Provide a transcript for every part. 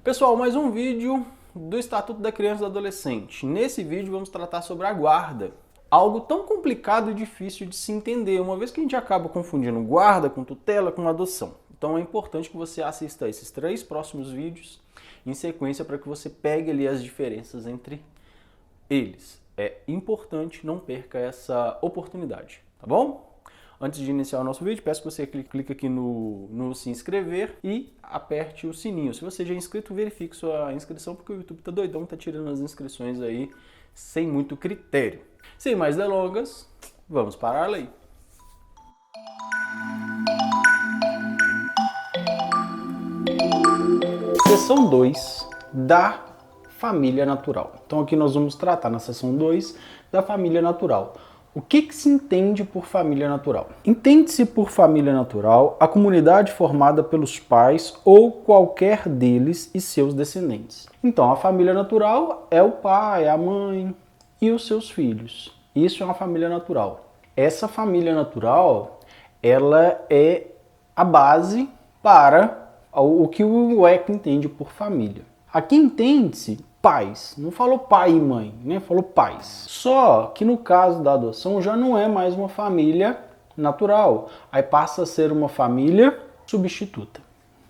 Pessoal, mais um vídeo do Estatuto da Criança e do Adolescente. Nesse vídeo vamos tratar sobre a guarda. Algo tão complicado e difícil de se entender, uma vez que a gente acaba confundindo guarda com tutela com adoção. Então é importante que você assista a esses 3 próximos vídeos em sequência para que você pegue ali as diferenças entre eles. É importante, não perca essa oportunidade, tá bom? Antes de iniciar o nosso vídeo, peço que você clique aqui no se inscrever e aperte o sininho. Se você já é inscrito, verifique sua inscrição, porque o YouTube tá doidão, tá tirando as inscrições aí sem muito critério. Sem mais delongas, vamos para a lei. Seção 2 da família natural. Então aqui nós vamos tratar na seção 2 da família natural. O que se entende por família natural? Entende-se por família natural a comunidade formada pelos pais ou qualquer deles e seus descendentes. Então, a família natural é o pai, a mãe e os seus filhos. Isso é uma família natural. Essa família natural, ela é a base para o que o ECA entende por família. Aqui entende-se pais, não falou pai e mãe, né? Falou pais. Só que no caso da adoção já não é mais uma família natural, aí passa a ser uma família substituta.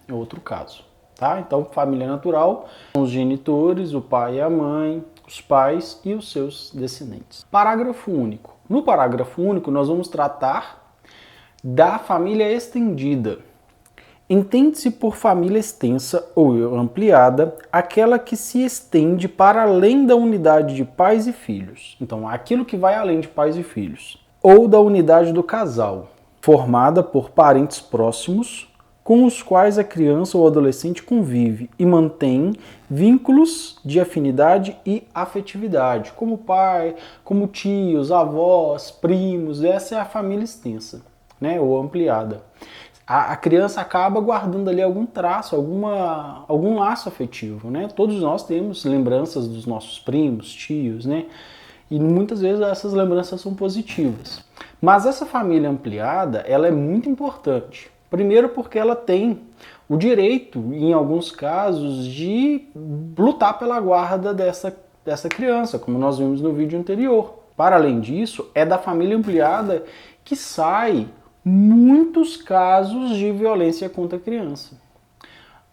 É outro caso, tá? Então, família natural são os genitores, o pai e a mãe, os pais e os seus descendentes. Parágrafo único. No parágrafo único, nós vamos tratar da família estendida. Entende-se por família extensa ou ampliada aquela que se estende para além da unidade de pais e filhos. Então, aquilo que vai além de pais e filhos. Ou da unidade do casal, formada por parentes próximos com os quais a criança ou adolescente convive e mantém vínculos de afinidade e afetividade, como pai, como tios, avós, primos. Essa é a família extensa, né, ou ampliada. A criança acaba guardando ali algum traço, algum laço afetivo, né? Todos nós temos lembranças dos nossos primos, tios, né? E muitas vezes essas lembranças são positivas. Mas essa família ampliada, ela é muito importante. Primeiro porque ela tem o direito, em alguns casos, de lutar pela guarda dessa criança, como nós vimos no vídeo anterior. Para além disso, é da família ampliada que sai muitos casos de violência contra a criança.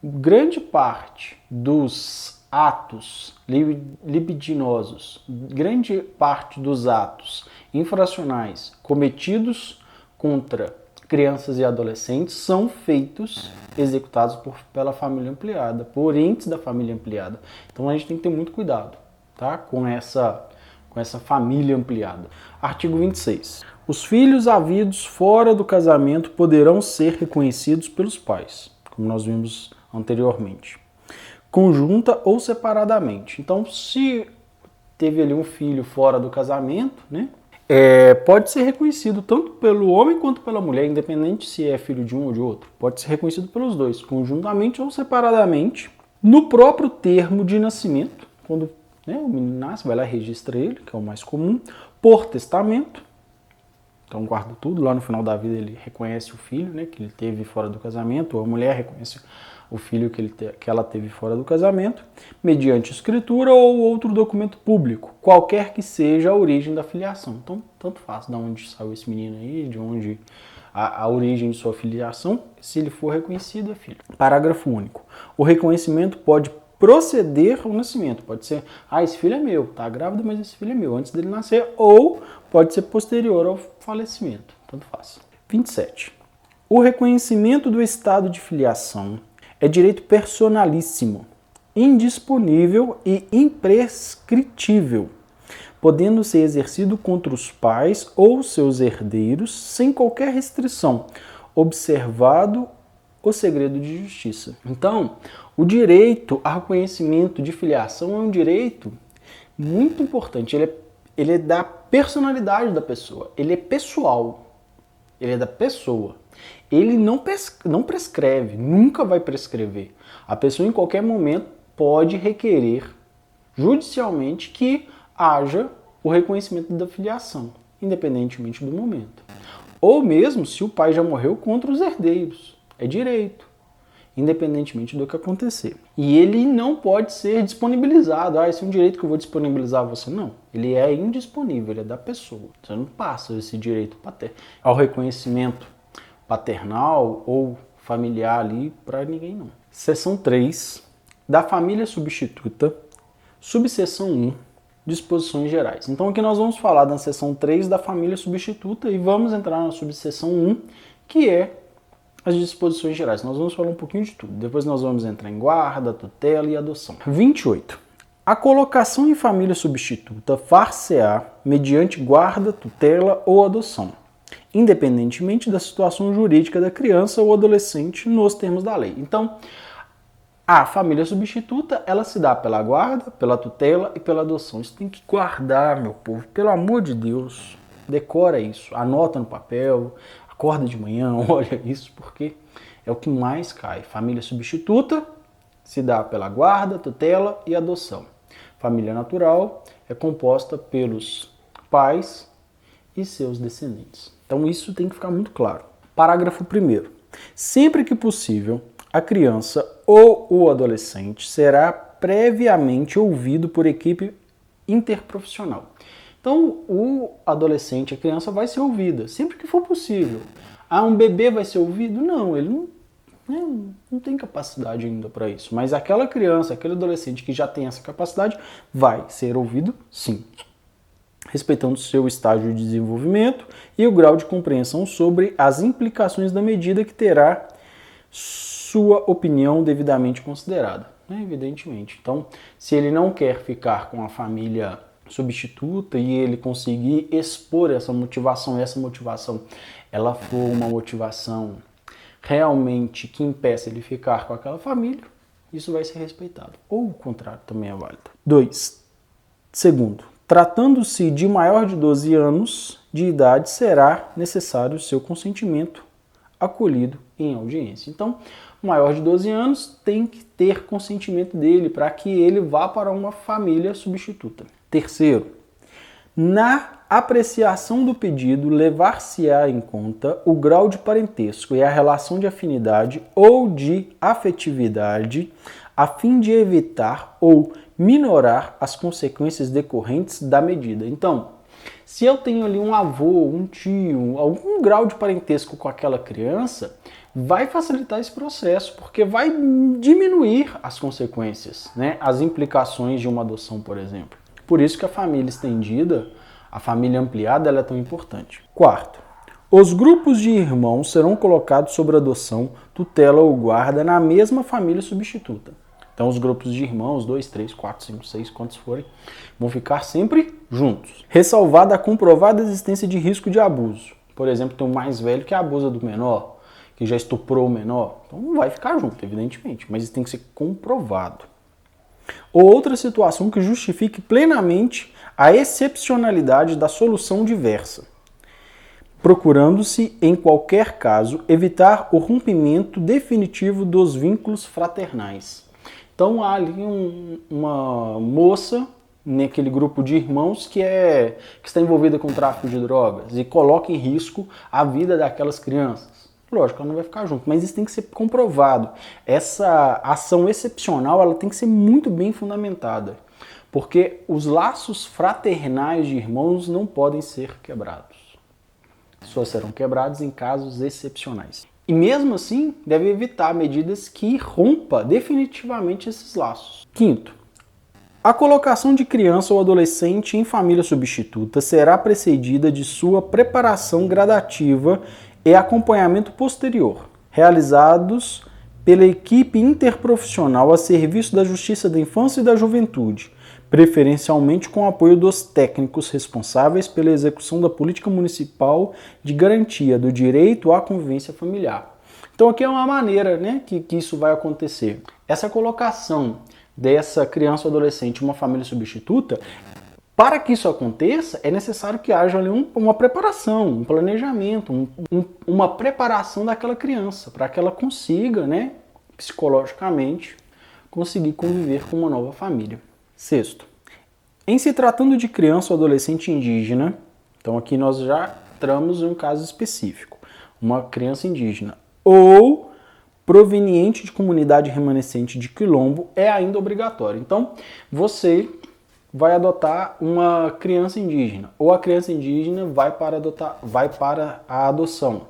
Grande parte dos atos libidinosos, grande parte dos atos infracionais cometidos contra crianças e adolescentes são feitos, executados pela família ampliada, por entes da família ampliada. Então a gente tem que ter muito cuidado, tá? com essa família ampliada. Artigo 26. Os filhos havidos fora do casamento poderão ser reconhecidos pelos pais, como nós vimos anteriormente, conjunta ou separadamente. Então, se teve ali um filho fora do casamento, né, pode ser reconhecido tanto pelo homem quanto pela mulher, independente se é filho de um ou de outro. Pode ser reconhecido pelos dois, conjuntamente ou separadamente, no próprio termo de nascimento, quando o menino nasce, vai lá e registra ele, que é o mais comum, por testamento. Então guarda tudo, lá no final da vida ele reconhece o filho, né, que ele teve fora do casamento, ou a mulher reconhece o filho que ela teve fora do casamento, mediante escritura ou outro documento público, qualquer que seja a origem da filiação. Então, tanto faz de onde saiu esse menino aí, de onde a origem de sua filiação, se ele for reconhecido, é filho. Parágrafo único. O reconhecimento pode proceder ao nascimento. Pode ser, esse filho é meu, tá grávida, mas esse filho é meu, antes dele nascer, ou pode ser posterior ao falecimento, tanto faz. 27. O reconhecimento do estado de filiação é direito personalíssimo, indisponível e imprescritível, podendo ser exercido contra os pais ou seus herdeiros sem qualquer restrição, observado o segredo de justiça. Então, o direito ao reconhecimento de filiação é um direito muito importante. Ele é da personalidade da pessoa. Ele é pessoal. Ele é da pessoa. Ele não prescreve, nunca vai prescrever. A pessoa, em qualquer momento, pode requerer judicialmente que haja o reconhecimento da filiação, independentemente do momento. Ou mesmo se o pai já morreu, contra os herdeiros. É direito. independentemente do que acontecer. E ele não pode ser disponibilizado. Esse é um direito que eu vou disponibilizar a você. Não, ele é indisponível, ele é da pessoa. Você não passa esse direito ao reconhecimento paternal ou familiar ali para ninguém, não. Seção 3 da família substituta, subseção 1, disposições gerais. Então aqui nós vamos falar da seção 3 da família substituta e vamos entrar na subseção 1, que é as disposições gerais. Nós vamos falar um pouquinho de tudo. Depois nós vamos entrar em guarda, tutela e adoção. 28. A colocação em família substituta far-se-á mediante guarda, tutela ou adoção, independentemente da situação jurídica da criança ou adolescente nos termos da lei. Então, a família substituta, ela se dá pela guarda, pela tutela e pela adoção. Isso tem que guardar, meu povo, pelo amor de Deus. Decora isso, anota no papel, acorda de manhã, olha isso, porque é o que mais cai. Família substituta se dá pela guarda, tutela e adoção. Família natural é composta pelos pais e seus descendentes. Então isso tem que ficar muito claro. Parágrafo 1º. Sempre que possível, a criança ou o adolescente será previamente ouvido por equipe interprofissional. Então, o adolescente, a criança vai ser ouvida, sempre que for possível. Um bebê vai ser ouvido? Não, ele não tem capacidade ainda para isso. Mas aquela criança, aquele adolescente que já tem essa capacidade, vai ser ouvido sim, respeitando o seu estágio de desenvolvimento e o grau de compreensão sobre as implicações da medida que terá sua opinião devidamente considerada, né? Evidentemente. Então, se ele não quer ficar com a família substituta e ele conseguir expor essa motivação ela for uma motivação realmente que impeça ele ficar com aquela família, isso vai ser respeitado. Ou o contrário também é válido. 2. Segundo, tratando-se de maior de 12 anos de idade, será necessário seu consentimento acolhido em audiência. Então, maior de 12 anos tem que ter consentimento dele para que ele vá para uma família substituta. Terceiro, na apreciação do pedido, levar-se-á em conta o grau de parentesco e a relação de afinidade ou de afetividade, a fim de evitar ou minorar as consequências decorrentes da medida. Então, se eu tenho ali um avô, um tio, algum grau de parentesco com aquela criança, vai facilitar esse processo, porque vai diminuir as consequências, né? As implicações de uma adoção, por exemplo. Por isso que a família estendida, a família ampliada, ela é tão importante. Quarto, os grupos de irmãos serão colocados sob adoção, tutela ou guarda na mesma família substituta. Então os grupos de irmãos, 2, 3, 4, 5, 6, quantos forem, vão ficar sempre juntos. Ressalvada a comprovada existência de risco de abuso. Por exemplo, tem um mais velho que abusa do menor, que já estuprou o menor. Então não vai ficar junto, evidentemente, mas isso tem que ser comprovado. Ou outra situação que justifique plenamente a excepcionalidade da solução diversa, procurando-se, em qualquer caso, evitar o rompimento definitivo dos vínculos fraternais. Então há ali uma moça naquele grupo de irmãos que está envolvida com o tráfico de drogas e coloca em risco a vida daquelas crianças. Lógico, ela não vai ficar junto, mas isso tem que ser comprovado. Essa ação excepcional ela tem que ser muito bem fundamentada, porque os laços fraternais de irmãos não podem ser quebrados. Só serão quebrados em casos excepcionais. E mesmo assim, deve evitar medidas que rompa definitivamente esses laços. Quinto, a colocação de criança ou adolescente em família substituta será precedida de sua preparação gradativa e acompanhamento posterior, realizados pela equipe interprofissional a serviço da Justiça da Infância e da Juventude, preferencialmente com o apoio dos técnicos responsáveis pela execução da política municipal de garantia do direito à convivência familiar. Então aqui é uma maneira, né, que isso vai acontecer. Essa colocação dessa criança ou adolescente em uma família substituta, para que isso aconteça, é necessário que haja ali uma preparação, um planejamento, uma preparação daquela criança, para que ela consiga, né, psicologicamente, conseguir conviver com uma nova família. Sexto, em se tratando de criança ou adolescente indígena, então aqui nós já entramos em um caso específico, uma criança indígena, ou proveniente de comunidade remanescente de quilombo é ainda obrigatório. Então, você vai adotar uma criança indígena, ou a criança indígena vai para a adoção,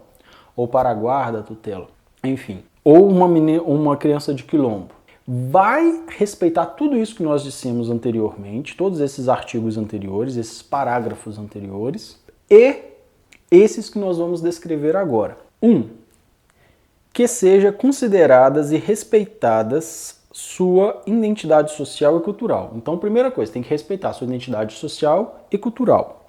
ou para a guarda, tutela, enfim. Ou uma criança de quilombo. Vai respeitar tudo isso que nós dissemos anteriormente, todos esses artigos anteriores, esses parágrafos anteriores, e esses que nós vamos descrever agora. 1. Que seja consideradas e respeitadas sua identidade social e cultural. Então, primeira coisa, tem que respeitar sua identidade social e cultural,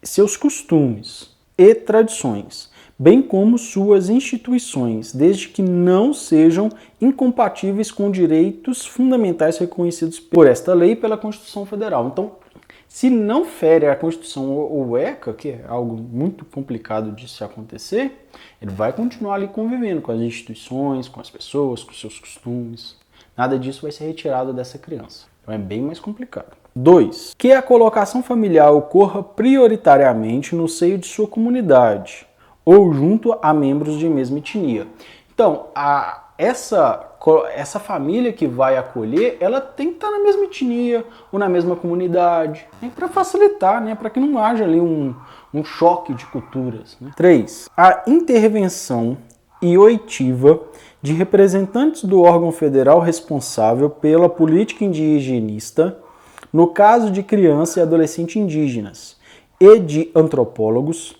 seus costumes e tradições, bem como suas instituições, desde que não sejam incompatíveis com direitos fundamentais reconhecidos por esta lei e pela Constituição Federal. Então, se não fere a Constituição ou ECA, que é algo muito complicado de se acontecer, ele vai continuar ali convivendo com as instituições, com as pessoas, com seus costumes. Nada disso vai ser retirado dessa criança. Então é bem mais complicado. 2. Que a colocação familiar ocorra prioritariamente no seio de sua comunidade ou junto a membros de mesma etnia. Então, essa família que vai acolher, ela tem que estar na mesma etnia ou na mesma comunidade, né, para facilitar, né, para que não haja ali um choque de culturas. 3. A intervenção e oitiva de representantes do órgão federal responsável pela política indigenista, no caso de criança e adolescente indígenas, e de antropólogos,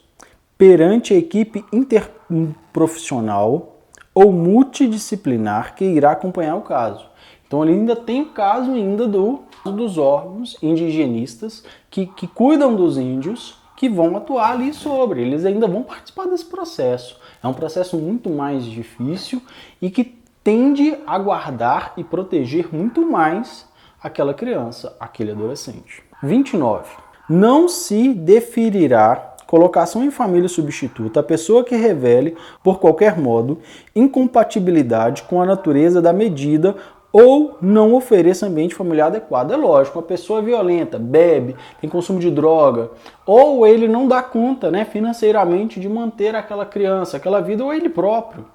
perante a equipe interprofissional ou multidisciplinar que irá acompanhar o caso. Então ele ainda tem o caso ainda dos órgãos indigenistas que cuidam dos índios, que vão atuar ali sobre. Eles ainda vão participar desse processo. É um processo muito mais difícil e que tende a guardar e proteger muito mais aquela criança, aquele adolescente. 29. Não se deferirá colocação em família substituta a pessoa que revele, por qualquer modo, incompatibilidade com a natureza da medida ou não ofereça ambiente familiar adequado. É lógico, uma pessoa violenta, bebe, tem consumo de droga, ou ele não dá conta, né, financeiramente de manter aquela criança, aquela vida, ou ele próprio.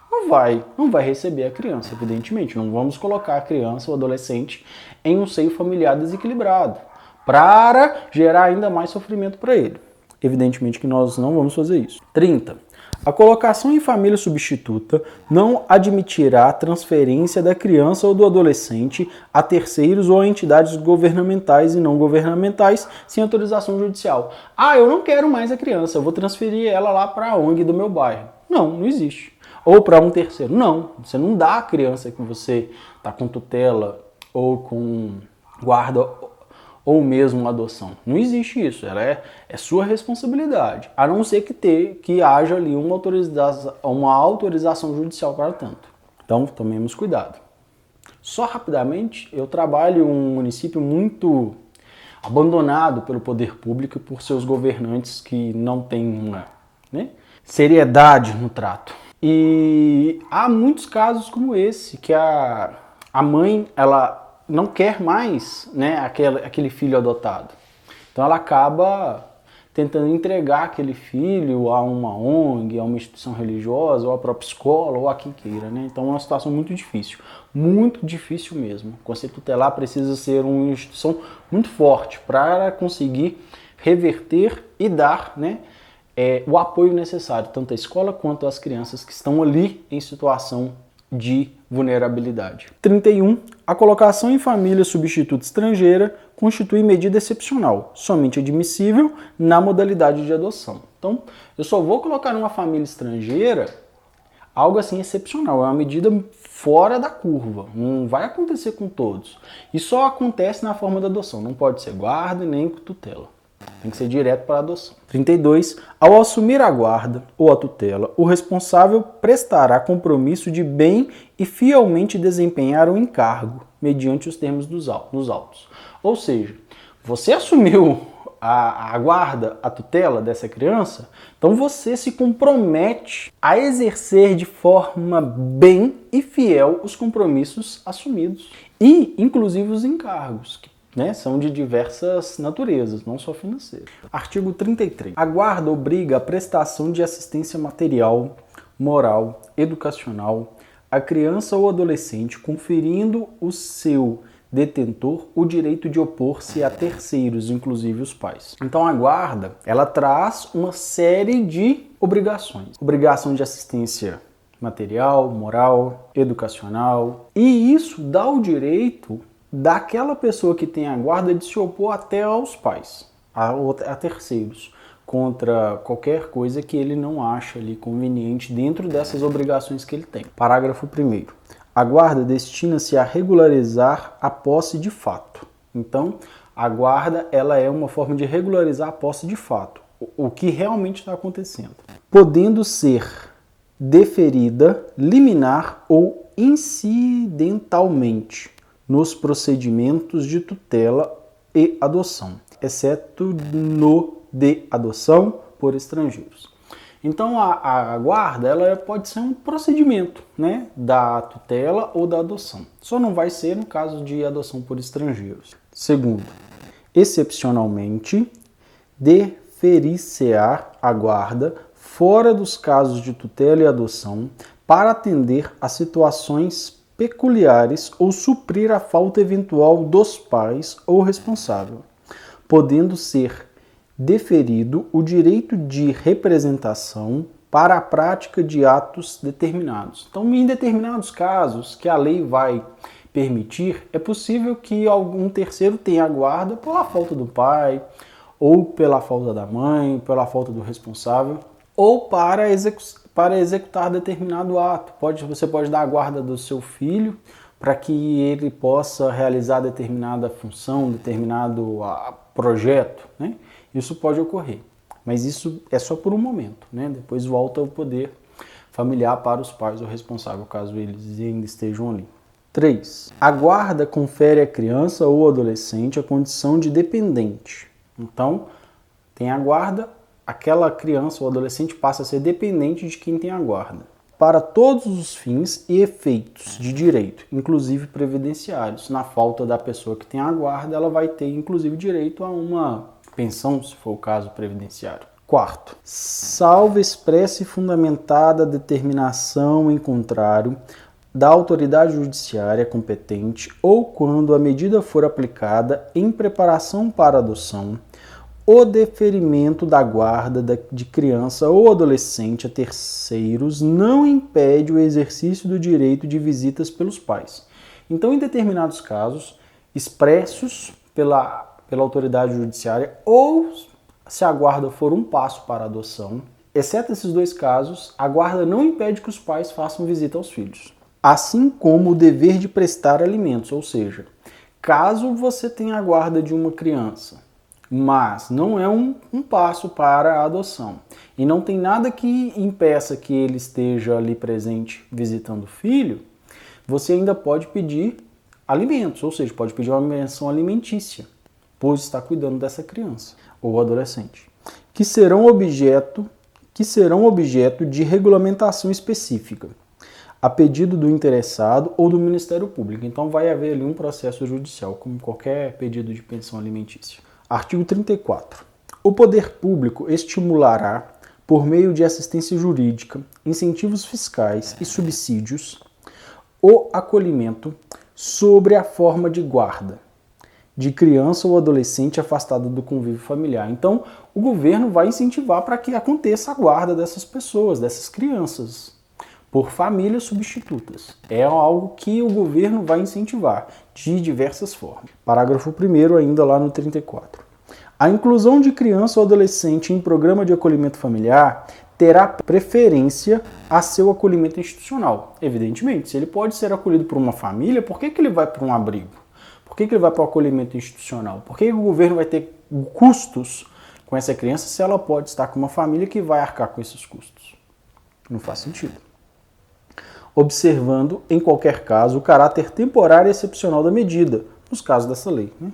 Não vai receber a criança, evidentemente. Não vamos colocar a criança ou adolescente em um seio familiar desequilibrado, para gerar ainda mais sofrimento para ele. Evidentemente que nós não vamos fazer isso. 30. A colocação em família substituta não admitirá transferência da criança ou do adolescente a terceiros ou a entidades governamentais e não governamentais sem autorização judicial. Ah, eu não quero mais a criança, eu vou transferir ela lá para a ONG do meu bairro. Não existe. Ou para um terceiro. Não, você não dá a criança que você está com tutela ou com guarda ou mesmo uma adoção. Não existe isso, ela é sua responsabilidade, a não ser que haja ali uma autorização judicial para tanto. Então, tomemos cuidado. Só rapidamente, eu trabalho em um município muito abandonado pelo poder público e por seus governantes que não têm uma, seriedade no trato. E há muitos casos como esse, que a mãe, ela não quer mais, aquele filho adotado. Então ela acaba tentando entregar aquele filho a uma ONG, a uma instituição religiosa, ou a própria escola, ou a quem queira. Então é uma situação muito difícil mesmo. O Conselho Tutelar precisa ser uma instituição muito forte para conseguir reverter e dar o apoio necessário, tanto à escola quanto às crianças que estão ali em situação de vulnerabilidade. 31. A colocação em família substituta estrangeira constitui medida excepcional, somente admissível na modalidade de adoção. Então, eu só vou colocar numa família estrangeira algo assim excepcional, é uma medida fora da curva, não vai acontecer com todos. E só acontece na forma da adoção, não pode ser guarda e nem tutela. Tem que ser direto para a adoção. 32. Ao assumir a guarda ou a tutela, o responsável prestará compromisso de bem e fielmente desempenhar o encargo, mediante os termos nos autos. Ou seja, você assumiu a guarda, a tutela dessa criança, então você se compromete a exercer de forma bem e fiel os compromissos assumidos. E, inclusive, os encargos, que são de diversas naturezas, não só financeiras. Artigo 33. A guarda obriga a prestação de assistência material, moral, educacional, a criança ou adolescente conferindo o seu detentor o direito de opor-se a terceiros, inclusive os pais. Então a guarda, ela traz uma série de obrigações. Obrigação de assistência material, moral, educacional. E isso dá o direito daquela pessoa que tem a guarda de se opor até aos pais, a terceiros, contra qualquer coisa que ele não acha ali conveniente dentro dessas obrigações que ele tem. Parágrafo 1º. A guarda destina-se a regularizar a posse de fato. Então, a guarda ela é uma forma de regularizar a posse de fato, o que realmente está acontecendo. Podendo ser deferida, liminar ou incidentalmente nos procedimentos de tutela e adoção, exceto no de adoção por estrangeiros. Então a guarda ela pode ser um procedimento, né, da tutela ou da adoção. Só não vai ser no caso de adoção por estrangeiros. Segundo, excepcionalmente, deferir-se-á a guarda fora dos casos de tutela e adoção para atender a situações peculiares ou suprir a falta eventual dos pais ou responsável, podendo ser deferido o direito de representação para a prática de atos determinados. Então, em determinados casos que a lei vai permitir, é possível que algum terceiro tenha a guarda pela falta do pai, ou pela falta da mãe, pela falta do responsável, ou para executar determinado ato. Você pode dar a guarda do seu filho para que ele possa realizar determinada função, determinado projeto, né? Isso pode ocorrer, mas isso é só por um momento, né? Depois volta o poder familiar para os pais ou responsável, caso eles ainda estejam ali. 3. A guarda confere à criança ou adolescente a condição de dependente. Então, tem a guarda, aquela criança ou adolescente passa a ser dependente de quem tem a guarda, para todos os fins e efeitos de direito, inclusive previdenciários. Na falta da pessoa que tem a guarda, ela vai ter, inclusive, direito a uma pensão, se for o caso previdenciário. 4. Salvo expressa e fundamentada determinação em contrário da autoridade judiciária competente ou quando a medida for aplicada em preparação para adoção, o deferimento da guarda de criança ou adolescente a terceiros não impede o exercício do direito de visitas pelos pais. Então, em determinados casos, expressos pela autoridade judiciária, ou se a guarda for um passo para a adoção, exceto esses dois casos, a guarda não impede que os pais façam visita aos filhos. Assim como o dever de prestar alimentos, ou seja, caso você tenha a guarda de uma criança, mas não é um passo para a adoção, e não tem nada que impeça que ele esteja ali presente visitando o filho, você ainda pode pedir alimentos, ou seja, pode pedir uma menção alimentícia, pois está cuidando dessa criança ou adolescente, que serão objeto de regulamentação específica, a pedido do interessado ou do Ministério Público. Então vai haver ali um processo judicial, como qualquer pedido de pensão alimentícia. Artigo 34. O poder público estimulará, por meio de assistência jurídica, incentivos fiscais e subsídios, o acolhimento sobre a forma de guarda de criança ou adolescente afastada do convívio familiar. Então, o governo vai incentivar para que aconteça a guarda dessas pessoas, dessas crianças, por famílias substitutas. É algo que o governo vai incentivar de diversas formas. Parágrafo 1º, ainda lá no 34. A inclusão de criança ou adolescente em programa de acolhimento familiar terá preferência a seu acolhimento institucional. Evidentemente, se ele pode ser acolhido por uma família, por que ele vai para um abrigo? Por que ele vai para o acolhimento institucional? Por que o governo vai ter custos com essa criança se ela pode estar com uma família que vai arcar com esses custos? Não faz sentido. Observando, em qualquer caso, o caráter temporário e excepcional da medida, nos casos dessa lei, né?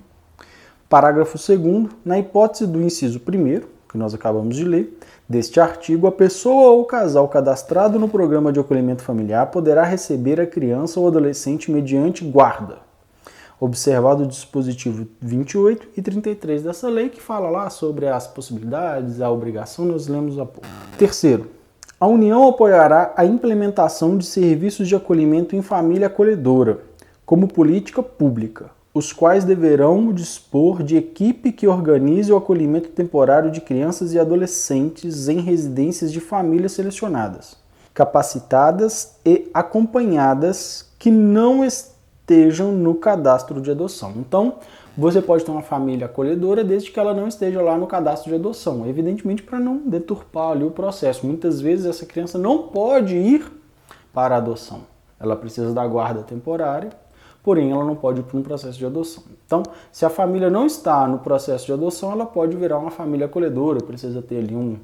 Parágrafo 2º, na hipótese do inciso 1º, que nós acabamos de ler, deste artigo, a pessoa ou casal cadastrado no programa de acolhimento familiar poderá receber a criança ou adolescente mediante guarda, observado o dispositivo 28 e 33 dessa lei, que fala lá sobre as possibilidades, a obrigação, nós lemos há pouco. Terceiro, A União apoiará a implementação de serviços de acolhimento em família acolhedora, como política pública, os quais deverão dispor de equipe que organize o acolhimento temporário de crianças e adolescentes em residências de famílias selecionadas, capacitadas e acompanhadas que não estejam no cadastro de adoção. Então, você pode ter uma família acolhedora desde que ela não esteja lá no cadastro de adoção, evidentemente para não deturpar ali o processo. Muitas vezes essa criança não pode ir para a adoção, ela precisa da guarda temporária, porém ela não pode ir para um processo de adoção. Então, se a família não está no processo de adoção, ela pode virar uma família acolhedora, precisa ter ali uma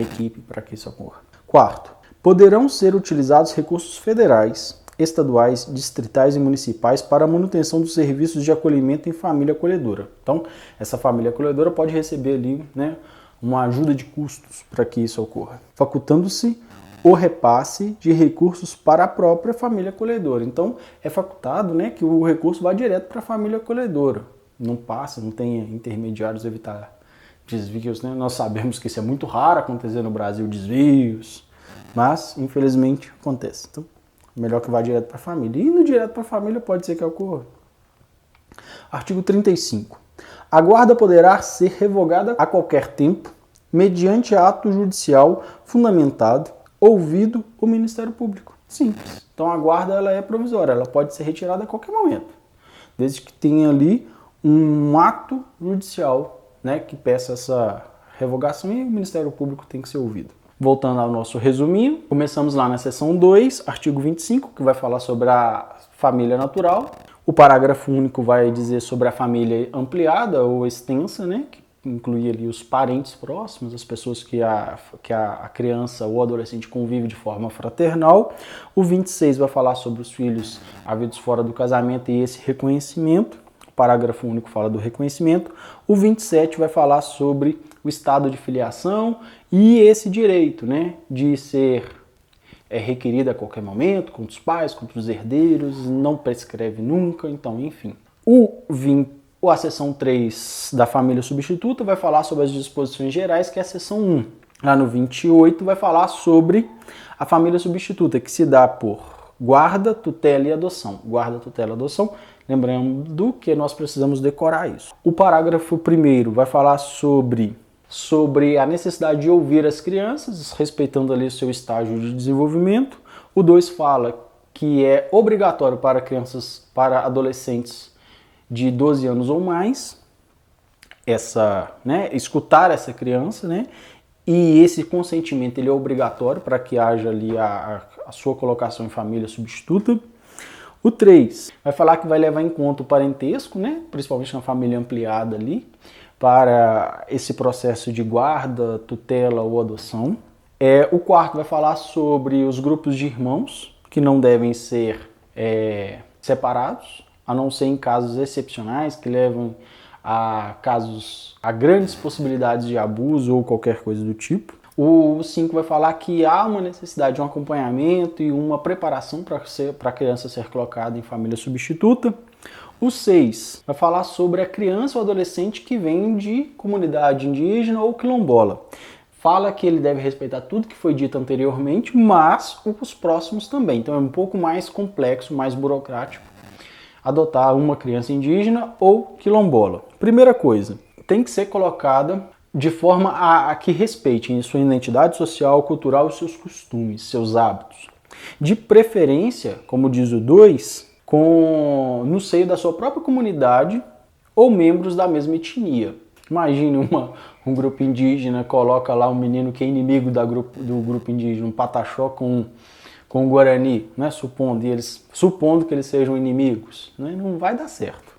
equipe para que isso ocorra. Quarto, poderão ser utilizados recursos federais, estaduais, distritais e municipais para a manutenção dos serviços de acolhimento em família acolhedora. Então, essa família acolhedora pode receber ali, uma ajuda de custos para que isso ocorra, facultando-se o repasse de recursos para a própria família acolhedora. Então, é facultado, que o recurso vá direto para a família acolhedora. Não passa, não tem intermediários, evitar desvios, Nós sabemos que isso é muito raro acontecer no Brasil, desvios, mas, infelizmente, acontece. Então, melhor que vá direto para a família. E indo direto para a família pode ser que ocorra. Artigo 35. A guarda poderá ser revogada a qualquer tempo, mediante ato judicial fundamentado, ouvido o Ministério Público. Simples. Então a guarda ela é provisória, ela pode ser retirada a qualquer momento, desde que tenha ali um ato judicial, que peça essa revogação e o Ministério Público tem que ser ouvido. Voltando ao nosso resuminho, começamos lá na seção 2, artigo 25, que vai falar sobre a família natural. O parágrafo único vai dizer sobre a família ampliada ou extensa, que inclui ali os parentes próximos, as pessoas que a criança ou adolescente convive de forma fraternal. O 26 vai falar sobre os filhos havidos fora do casamento e esse reconhecimento. O parágrafo único fala do reconhecimento. O 27 vai falar sobre o estado de filiação e esse direito, de ser requerido a qualquer momento, contra os pais, contra os herdeiros, não prescreve nunca, então, enfim. A seção 3 da família substituta vai falar sobre as disposições gerais, que é a seção 1. Lá no 28 vai falar sobre a família substituta, que se dá por guarda, tutela e adoção. Guarda, tutela e adoção, lembrando que nós precisamos decorar isso. O parágrafo 1º vai falar sobre a necessidade de ouvir as crianças, respeitando ali o seu estágio de desenvolvimento. O 2 fala que é obrigatório para adolescentes de 12 anos ou mais, escutar essa criança, e esse consentimento ele é obrigatório para que haja ali a sua colocação em família substituta. O 3 vai falar que vai levar em conta o parentesco, principalmente na família ampliada ali, para esse processo de guarda, tutela ou adoção. O 4 vai falar sobre os grupos de irmãos, que não devem ser separados, a não ser em casos excepcionais que levam a grandes possibilidades de abuso ou qualquer coisa do tipo. O 5 vai falar que há uma necessidade de um acompanhamento e uma preparação para a criança ser colocada em família substituta. O 6 vai falar sobre a criança ou adolescente que vem de comunidade indígena ou quilombola. Fala que ele deve respeitar tudo que foi dito anteriormente, mas os próximos também. Então é um pouco mais complexo, mais burocrático adotar uma criança indígena ou quilombola. Primeira coisa, tem que ser colocada de forma a que respeitem sua identidade social, cultural e seus costumes, seus hábitos. De preferência, como diz o 2, no seio da sua própria comunidade ou membros da mesma etnia. Imagine um grupo indígena, coloca lá um menino que é inimigo do grupo indígena, um pataxó com o Guarani, supondo que eles sejam inimigos, não vai dar certo.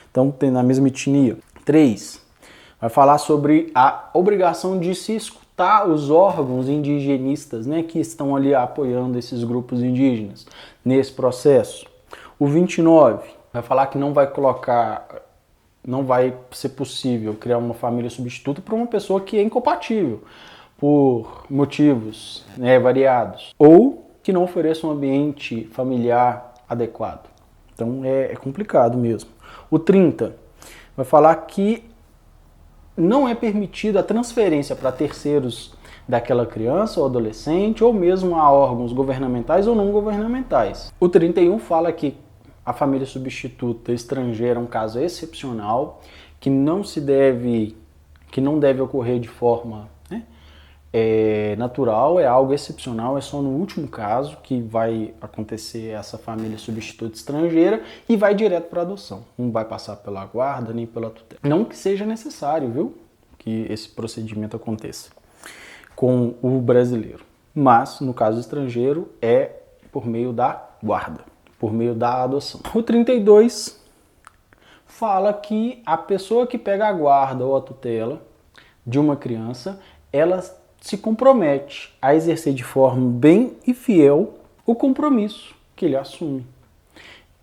Então tem na mesma etnia. 3, vai falar sobre a obrigação de se escutar os órgãos indigenistas, que estão ali apoiando esses grupos indígenas nesse processo. O 29 vai falar que não vai ser possível criar uma família substituta para uma pessoa que é incompatível por motivos variados ou que não ofereça um ambiente familiar adequado. Então é complicado mesmo. O 30 vai falar que não é permitida a transferência para terceiros daquela criança ou adolescente, ou mesmo a órgãos governamentais ou não governamentais. O 31 fala que a família substituta estrangeira é um caso excepcional, que não deve ocorrer de forma natural, é algo excepcional, é só no último caso que vai acontecer essa família substituta estrangeira e vai direto para adoção. Não vai passar pela guarda nem pela tutela. Não que seja necessário, viu, que esse procedimento aconteça com o brasileiro. Mas, no caso estrangeiro, é por meio da guarda, por meio da adoção. O 32 fala que a pessoa que pega a guarda ou a tutela de uma criança, ela se compromete a exercer de forma bem e fiel o compromisso que ele assume,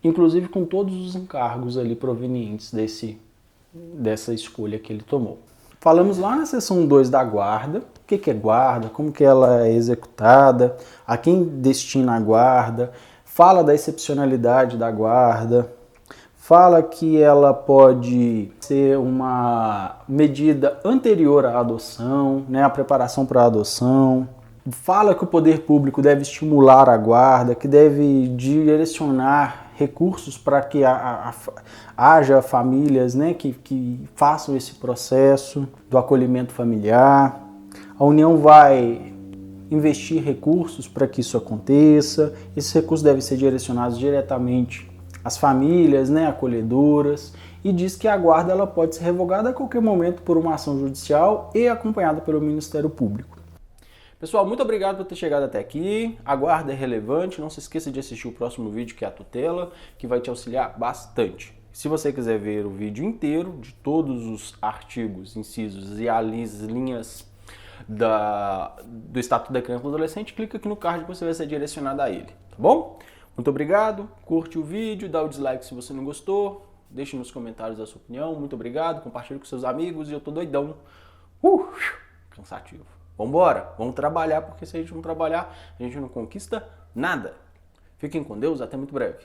inclusive com todos os encargos ali provenientes dessa escolha que ele tomou. Falamos lá na seção 2 da guarda, o que é guarda, como que ela é executada, a quem destina a guarda, fala da excepcionalidade da guarda, fala que ela pode ser uma medida anterior à adoção, né, a preparação para a adoção. Fala que o poder público deve estimular a guarda, que deve direcionar recursos para que haja famílias, né, que façam esse processo do acolhimento familiar. A União vai investir recursos para que isso aconteça. Esses recursos devem ser direcionados diretamente as famílias, né, acolhedoras, e diz que a guarda ela pode ser revogada a qualquer momento por uma ação judicial e acompanhada pelo Ministério Público. Pessoal, muito obrigado por ter chegado até aqui. A guarda é relevante, não se esqueça de assistir o próximo vídeo, que é a tutela, que vai te auxiliar bastante. Se você quiser ver o vídeo inteiro, de todos os artigos, incisos e as linhas do Estatuto da Criança e do Adolescente, clica aqui no card que você vai ser direcionado a ele, tá bom? Muito obrigado, curte o vídeo, dá o dislike se você não gostou, deixe nos comentários a sua opinião, muito obrigado, compartilhe com seus amigos e eu tô doidão, cansativo. Vambora, vamos trabalhar, porque se a gente não trabalhar, a gente não conquista nada. Fiquem com Deus, até muito breve.